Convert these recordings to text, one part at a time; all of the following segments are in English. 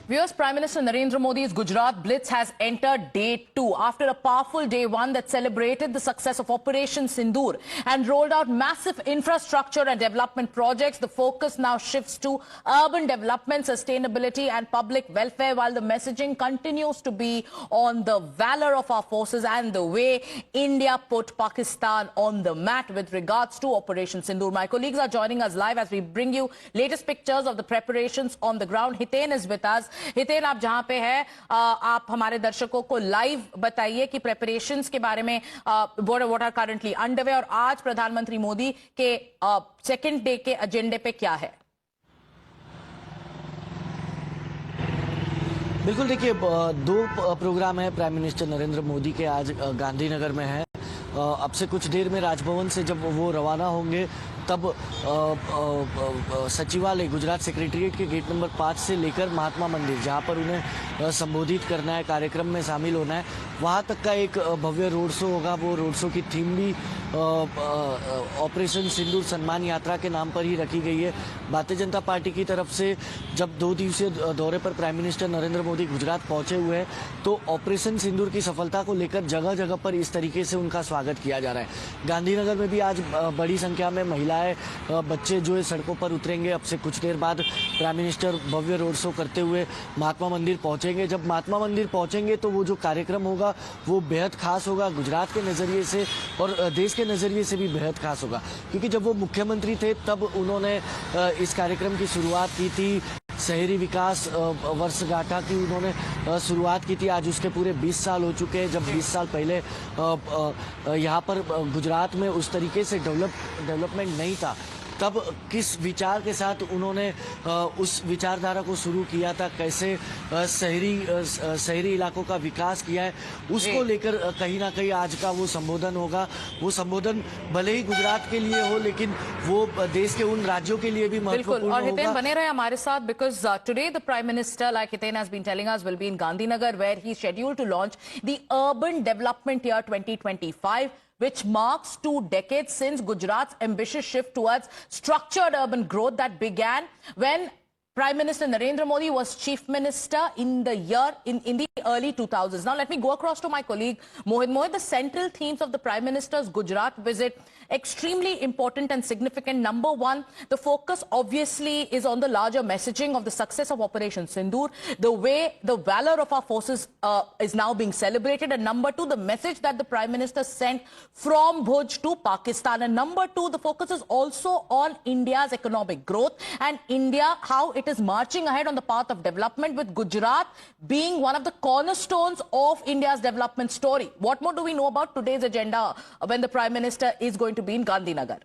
Viewers, Prime Minister Narendra Modi's Gujarat Blitz has entered day 2 after a powerful day 1 that celebrated the success of Operation Sindoor and rolled out massive infrastructure and development projects. The focus now shifts to urban development, sustainability and public welfare, while the messaging continues to be on the valor of our forces and the way India put Pakistan on the mat with regards to Operation Sindoor. My colleagues are joining us live as we bring you latest pictures of the preparations on the ground. Hiten is with us. Hiten, आप जहां पे हैं, आप हमारे दर्शकों को live बताइए कि प्रेपरेशंस के बारे में व्हाट आर करंटली अंडरवे और आज प्रधानमंत्री मोदी के सेकंड डे के एजेंडे पे क्या है। बिल्कुल, देखिए, दो प्रोग्राम है प्राइम मिनिस्टर नरेंद्र मोदी के आज गांधीनगर में है। अब से कुछ देर में राजभवन से जब वो रवाना होंगे तब सचिवालय गुजरात सेक्रेटरीट के गेट नंबर 5 से लेकर महात्मा मंदिर, जहां पर उन्हें संबोधित करना है, कार्यक्रम में शामिल होना है, वहां तक का एक भव्य रोड शो होगा। वो रोड शो की थीम भी ऑपरेशन सिंदूर सम्मान यात्रा के नाम पर ही रखी गई है। भारतीय जनता पार्टी की तरफ से जब 2 दिवसीय दौरे पर प्राइम मिनिस्टर नरेंद्र मोदी गुजरात पहुंचे हुए हैं तो ऑपरेशन सिंदूर की सफलता को लेकर जगह जगह पर इस तरीके से उनका स्वागत किया जा रहा है। गांधीनगर में भी आज बड़ी संख्या में महिलाएं, बच्चे जो है सड़कों पर उतरेंगे। अब से कुछ देर बाद प्राइम मिनिस्टर भव्य रोड शो करते हुए महात्मा मंदिर पहुंचेंगे। जब महात्मा मंदिर पहुंचेंगे तो वो जो कार्यक्रम होगा वो बेहद खास होगा, गुजरात के नजरिए से और देश के नजरिए से भी बेहद खास होगा, क्योंकि जब वो मुख्यमंत्री थे तब उन्होंने इस कार्यक्रम की शुरुआत की थी। शहरी विकास वर्षगांठ की उन्होंने शुरुआत की थी। आज उसके पूरे 20 साल हो चुके हैं। जब 20 साल पहले यहाँ पर गुजरात में उस तरीके से डेवलपमेंट नहीं था, तब किस विचार के साथ उन्होंने उस विचारधारा को शुरू किया था, कैसे शहरी इलाकों का विकास किया है, उसको लेकर कहीं ना कहीं आज का वो संबोधन होगा। वो संबोधन भले ही गुजरात के लिए हो, लेकिन वो देश के उन राज्यों के लिए भी महत्वपूर्ण होगा। और हितेन बने रहे हमारे साथ, because today the prime minister, like Hiten has been telling us, will be in Gandhinagar where he scheduled to launch the Urban Development Year 2025, which marks 2 decades since Gujarat's ambitious shift towards structured urban growth that began when Prime Minister Narendra Modi was Chief Minister in the early 2000s. Now let me go across to my colleague Mohit. Mohit, the central themes of the Prime Minister's Gujarat visit, extremely important and significant. Number one, the focus obviously is on the larger messaging of the success of Operation Sindoor, the way the valor of our forces is now being celebrated. And number two, the message that the Prime Minister sent from Bhuj to Pakistan. And number two, the focus is also on India's economic growth and India, how it is marching ahead on the path of development, with Gujarat being one of the cornerstones of India's development story. What more do we know about today's agenda when the Prime Minister is going to be in Gandhinagar?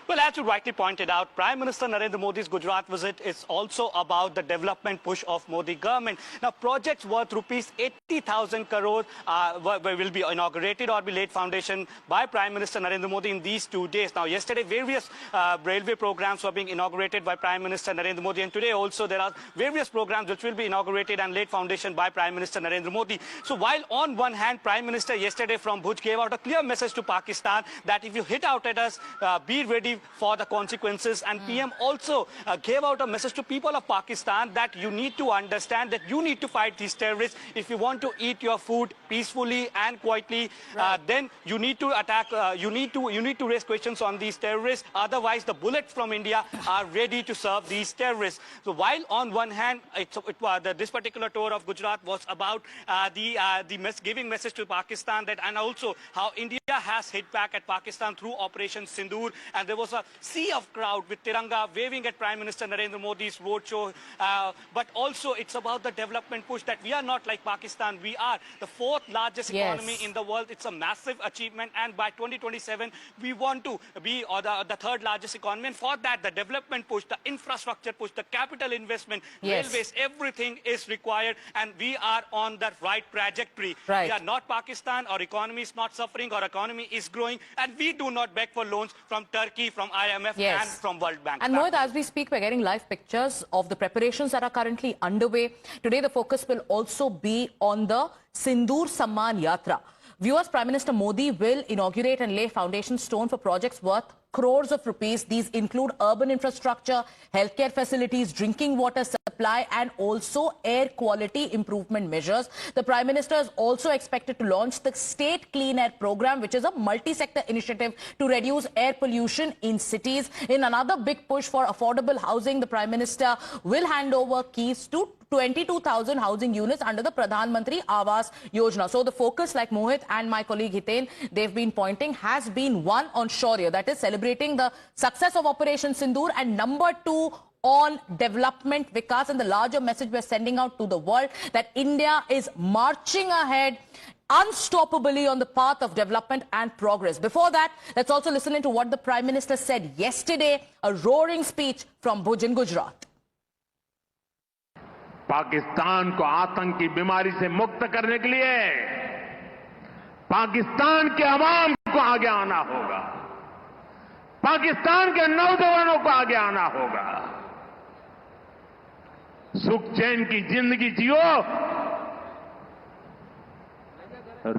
Well, as you rightly pointed out, Prime Minister Narendra Modi's Gujarat visit is also about the development push of Modi government. Now, projects worth rupees 80,000 crore will be inaugurated or be laid foundation by Prime Minister Narendra Modi in these 2 days. Now, yesterday, various railway programs were being inaugurated by Prime Minister Narendra Modi, and today also there are various programs which will be inaugurated and laid foundation by Prime Minister Narendra Modi. So, while on one hand, Prime Minister yesterday from Bhuj gave out a clear message to Pakistan that if you hit out at us, be ready for the consequences, and PM also gave out a message to people of Pakistan that you need to understand that you need to fight these terrorists. If you want to eat your food peacefully and quietly, then you need to attack, you need to raise questions on these terrorists. Otherwise, the bullets from India are ready to serve these terrorists. So while on one hand, this particular tour of Gujarat was about giving message to Pakistan that, and also how India has hit back at Pakistan through Operation Sindoor, and there was a sea of crowd with Tiranga waving at Prime Minister Narendra Modi's roadshow. But also it's about the development push that we are not like Pakistan. We are the 4th largest economy in the world. It's a massive achievement, and by 2027 we want to be the 3rd largest economy. And for that, the development push, the infrastructure push, the capital investment, railways, everything is required, and we are on the right trajectory. We are not Pakistan. Our economy is not suffering. Our economy is growing, and we do not beg for loans from Turkey, from IMF and from World Bank. And Mohit, as we speak, we're getting live pictures of the preparations that are currently underway. Today, the focus will also be on the Sindoor Samman Yatra. Viewers, Prime Minister Modi will inaugurate and lay foundation stone for projects worth crores of rupees. These include urban infrastructure, healthcare facilities, drinking water supply, and also air quality improvement measures. The Prime Minister is also expected to launch the State Clean Air Program, which is a multi-sector initiative to reduce air pollution in cities. In another big push for affordable housing, the Prime Minister will hand over keys to 22,000 housing units under the Pradhan Mantri Awas Yojana. So the focus, like Mohit and my colleague Hiten, they've been pointing, has been one on Shaurya, that is celebrating the success of Operation Sindoor, and number two on development, Vikas, and the larger message we're sending out to the world that India is marching ahead unstoppably on the path of development and progress. Before that, let's also listen into what the Prime Minister said yesterday, a roaring speech from Bhuj in Gujarat. Pakistan को आतंक की बीमारी से मुक्त करने के लिए पाकिस्तान के अवाम को आगे आना होगा, पाकिस्तान के नौजवानों को आगे आना होगा। सुख चैन की जिंदगी जियो,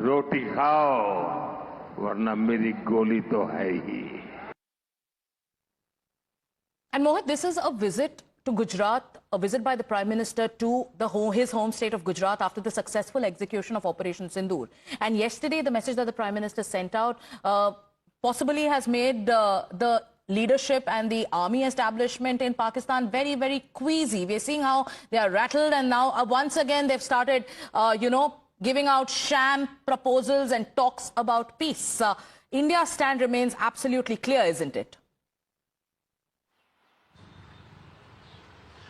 रोटी खाओ, वरना मेरी गोली तो है ही। And Mohit, this is a visit to Gujarat, a visit by the Prime Minister to his home state of Gujarat after the successful execution of Operation Sindoor. And yesterday, the message that the Prime Minister sent out possibly has made the leadership and the army establishment in Pakistan very, very queasy. We're seeing how they are rattled, and now once again they've started, giving out sham proposals and talks about peace. India's stand remains absolutely clear, isn't it?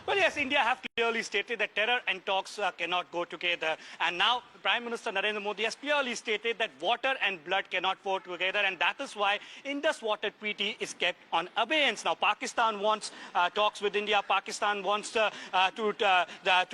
Well, yes, India have clearly stated that terror and talks cannot go together. And now Prime Minister Narendra Modi has clearly stated that water and blood cannot flow together. And that is why Indus Water Treaty is kept on abeyance. Now, Pakistan wants talks with India. Pakistan wants to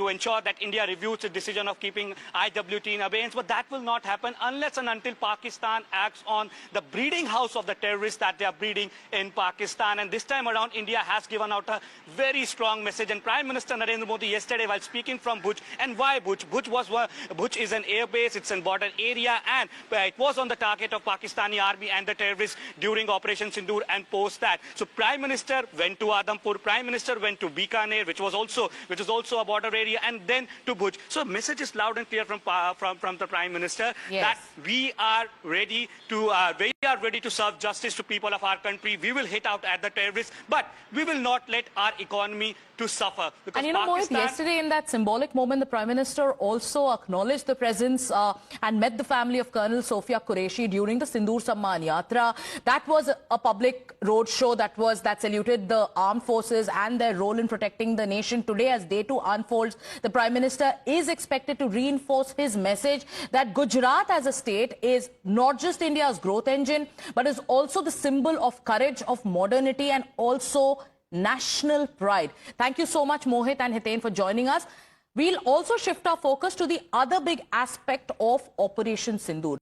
ensure that India reviews the decision of keeping IWT in abeyance. But that will not happen unless and until Pakistan acts on the breeding house of the terrorists that they are breeding in Pakistan. And this time around, India has given out a very strong message. And Prime Minister Narendra Modi yesterday, while speaking from Bhuj, and why Bhuj? Bhuj is an air base, it's a border area, and it was on the target of Pakistani army and the terrorists during Operation Sindoor and post that. So Prime Minister went to Adampur, Prime Minister went to Bikaner, which was also a border area, and then to Bhuj. So message is loud and clear from the Prime Minister, yes, that we are ready to serve justice to people of our country. We will hit out at the terrorists, but we will not let our economy to suffer. And you know, Mohit, yesterday in that symbolic moment, the Prime Minister also acknowledged the presence and met the family of Colonel Sofia Qureshi during the Sindoor Samman Yatra. That was a public roadshow that saluted the armed forces and their role in protecting the nation. Today, as Day 2 unfolds, the Prime Minister is expected to reinforce his message that Gujarat as a state is not just India's growth engine, but is also the symbol of courage, of modernity, and also national pride. Thank you so much, Mohit and Hiten, for joining us. We'll also shift our focus to the other big aspect of Operation Sindoor.